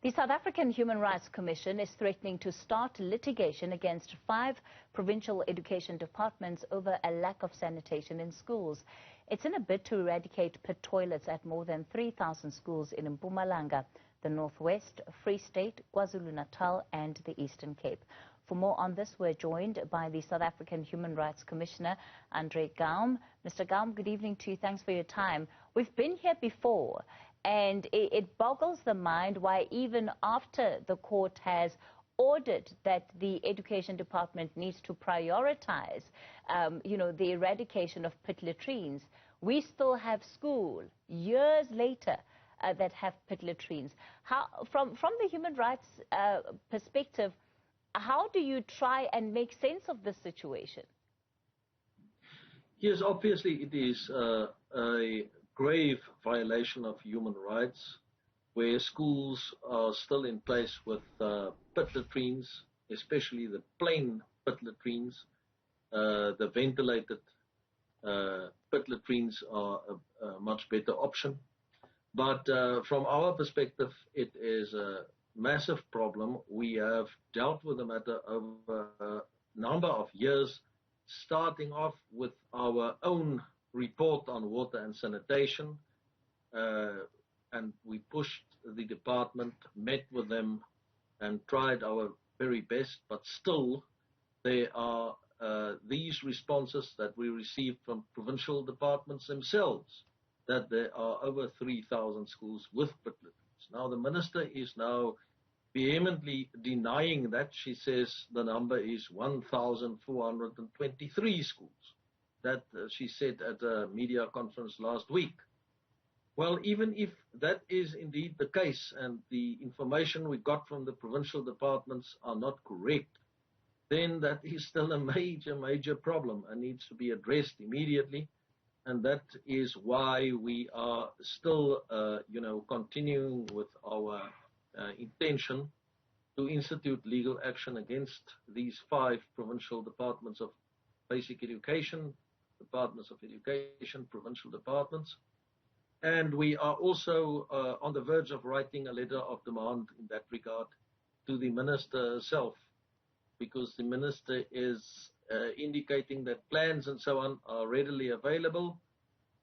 The South African Human Rights Commission is threatening to start litigation against 5 provincial education departments over a lack of sanitation in schools. It's in a bid to eradicate pit toilets at more than 3,000 schools in Mpumalanga, the Northwest, Free State, KwaZulu-Natal and the Eastern Cape. For more on this, we're joined by the South African Human Rights Commissioner, Andre Gaum. Mr. Gaum, good evening to you. Thanks for your time. We've been here before, and it boggles the mind why even after the court has ordered that the education department needs to prioritize, the eradication of pit latrines, we still have school years later that have pit latrines. From the human rights perspective, how do you try and make sense of this situation? Yes, obviously it is a grave violation of human rights where schools are still in place with pit latrines, especially the plain pit latrines. The ventilated pit latrines are a much better option. But from our perspective, it is a massive problem. We have dealt with the matter over a number of years, starting off with our own report on water and sanitation, and we pushed the department, met with them and tried our very best, but still there are these responses that we received from provincial departments themselves, that there are over 3,000 schools with pit latrines. Now the minister is now vehemently denying that. She says the number is 1,423 schools. That she said at a media conference last week. Well, even if that is indeed the case and the information we got from the provincial departments are not correct, then that is still a major problem and needs to be addressed immediately. And that is why we are still, continuing with our intention to institute legal action against these 5 provincial departments of basic education, departments of education, provincial departments. And we are also on the verge of writing a letter of demand in that regard to the minister herself, because the minister is indicating that plans and so on are readily available.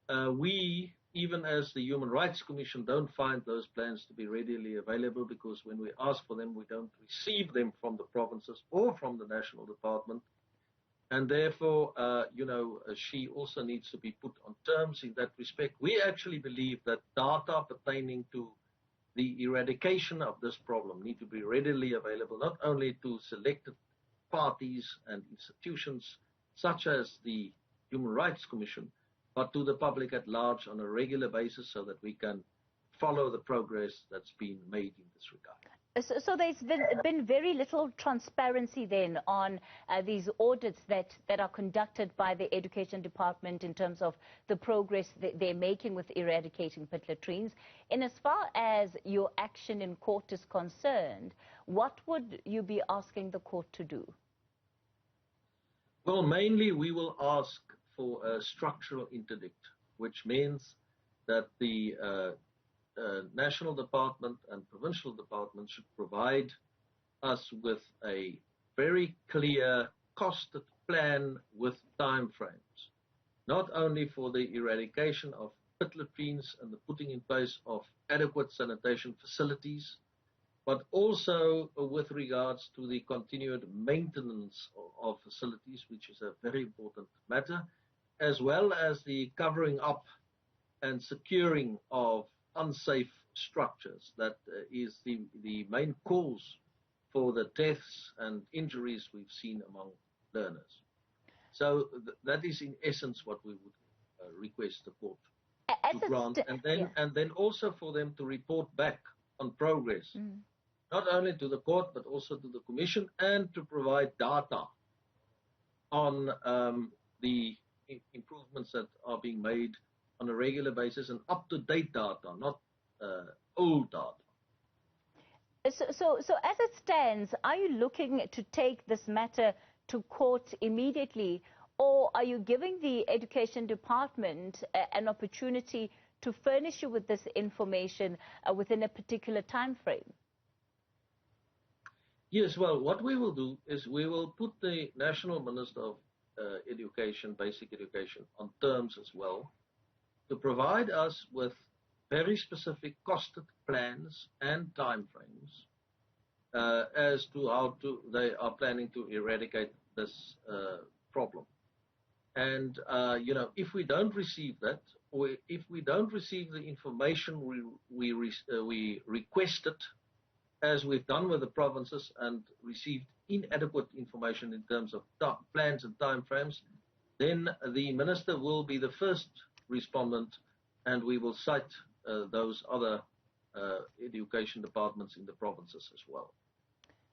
We, even as the Human Rights Commission, don't find those plans to be readily available, because when we ask for them, we don't receive them from the provinces or from the national department. And therefore, she also needs to be put on terms in that respect. We actually believe that data pertaining to the eradication of this problem need to be readily available, not only to selected parties and institutions such as the Human Rights Commission, but to the public at large on a regular basis, so that we can follow the progress that's been made in this regard. So there's been very little transparency then on these audits that are conducted by the Education Department in terms of the progress that they're making with eradicating pit latrines. In as far as your action in court is concerned, what would you be asking the court to do? Well, mainly we will ask for a structural interdict, which means that the national department and provincial department should provide us with a very clear costed plan with time frames, not only for the eradication of pit latrines and the putting in place of adequate sanitation facilities, but also with regards to the continued maintenance of facilities, which is a very important matter, as well as the covering up and securing of unsafe structures. That is the main cause for the deaths and injuries we've seen among learners. So that is in essence what we would request the court to grant, and then also for them to report back on progress, not only to the court but also to the commission, and to provide data on the improvements that are being made on a regular basis, and up-to-date data, not old data. So as it stands, are you looking to take this matter to court immediately, or are you giving the Education Department an opportunity to furnish you with this information within a particular time frame? Yes, well, what we will do is we will put the National Minister of Education, Basic Education, on terms as well to provide us with very specific costed plans and timeframes as to how they are planning to eradicate this problem. And if we don't receive that, or if we don't receive the information we requested, as we've done with the provinces, and received inadequate information in terms of plans and timeframes, then the minister will be the first respondent, and we will cite those other education departments in the provinces as well.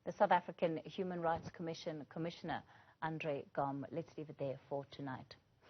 The South African Human Rights Commission Commissioner Andre Gom. Let's leave it there for tonight.